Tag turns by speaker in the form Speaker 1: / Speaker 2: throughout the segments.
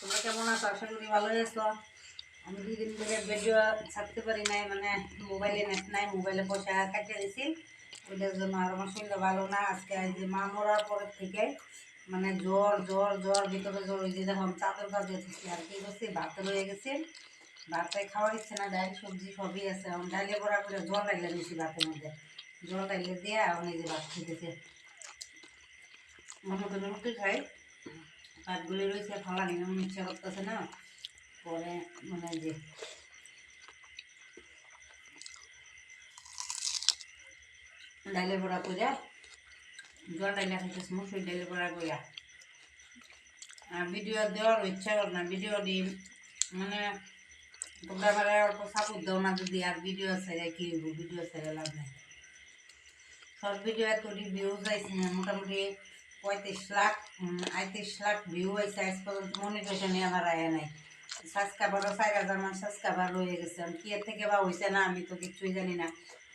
Speaker 1: তোমরা কেমন আছো? আশা করি ভালোই আছো। আমি 2 দিন ধরে ভিডিও ছাড়তে পারি নাই, মানে মোবাইলে নেট নাই, মোবাইলে পয়সা কাটিয়ে দিছি, ওইটার জন্য। আর আমার শরীরটা ভালো না। আজকে এই যে মা মরার পরের থেকে মানে জ্বর জ্বর জ্বর, ভিতরে জ্বর। ওই যে দেখুন চাদর কাজে দিচ্ছি, আর কি করছি, ভাত রয়ে গেছে, ভাতটাই খাওয়ার ইচ্ছে না। ডাল সবজি সবই আছে, এখন ডালে বড়া করে জল ডাইলে দিয়েছি ভাতের মধ্যে, জল ডাইলে দিয়ে এখন এই যে ভাত খেতেছে। আমার মতো রুটি খাই, ভাতগুলি রয়েছে ফালা নিলাম, ইচ্ছা করতেছে না। পরে মানে যে ডাইলে বড়া কইরা, জল ডাইলে খাইতেছি, মুসুর ডাইলে বড়া কইরা। আর ভিডিও দেওয়ার ইচ্ছা কর না, ভিডিও দিই মানে তোমরা আমার অল্প সাপোর্ট দাও না যদি, আর ভিডিও ছেড়ে কি হইব, ভিডিও ছেড়ে লাভ নাই। শর্ট ভিডিও এত ভিউজ আইছে না, মোটামুটি 35 লাখ 38 লাখ ভিউ আইছে আজ পর্যন্ত। মনিটাইজেশনই আমার আয় নাই। সাবস্ক্রাইবারও 4,000 মান সাবস্ক্রাইবার রয়ে গেছে। কি এর থেকে বা হয়েছে না, আমি তো কিছুই জানি না।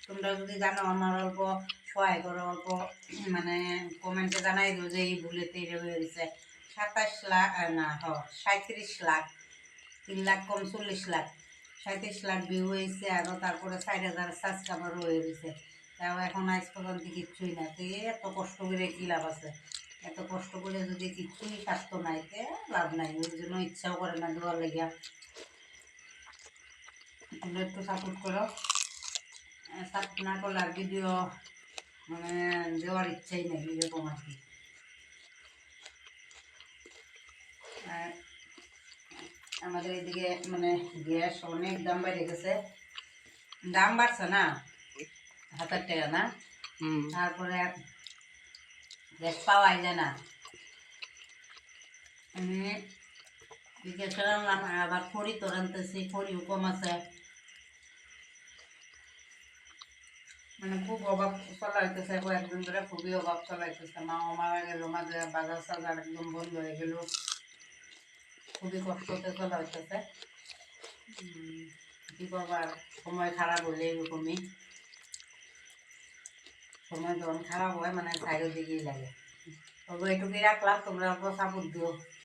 Speaker 1: তোমরা যদি জানো আমার অল্প সহায় করো, অল্প মানে কমেন্টে জানাই দিও যে এই ভুলেতে এটা হয়ে গেছে। 27 লাখ না 37 লাখ, 3 লাখ কম 40 লাখ, 37 লাখ ভিউ হয়েছে। আরও তারপরে 4,000 সাবস্ক্রাইবার হয়ে গেছে। তাও এখন আজ পর্যন্ত কিচ্ছুই না। তো এত কষ্ট করে কী লাভ আছে? এত কষ্ট করে যদি কিচ্ছুই স্বাস্থ্য নাই, তে লাভ নাই। ওই জন্য ইচ্ছাও করে না দেওয়ার লেগে। তোমরা একটু সাপোর্ট করো, সাপোর্ট না করলে আর ভিডিও মানে দেওয়ার ইচ্ছাই নেই, এরকম আর কি। আর আমাদের এদিকে মানে গ্যাস অনেক দাম বেড়ে গেছে। দাম বাড়ছে না, 1,000 টাকা না, তারপরে গ্যাস পাওয়াই যায় না। আমি জিজ্ঞাসা করলাম, আবার খড়ি তো রানতেছি, খড়িও কম আছে। মানে খুব অভাব চলাইতেছে, কয়েকদিন ধরে খুবই অভাব চলাইতেছে। মাও মারা গেল, মাঝে বাজার সাজার একদম বন্ধ হয়ে গেল, খুবই কষ্টতে চলা হইতেছে। কি করবার, সময় খারাপ হলে এরকমই। সময় যখন খারাপ হয় মানে সাইডের দিকেই লাগে। তবে এটুকুই রাখলাম, তোমরা অল্প সাপোর্ট দিও।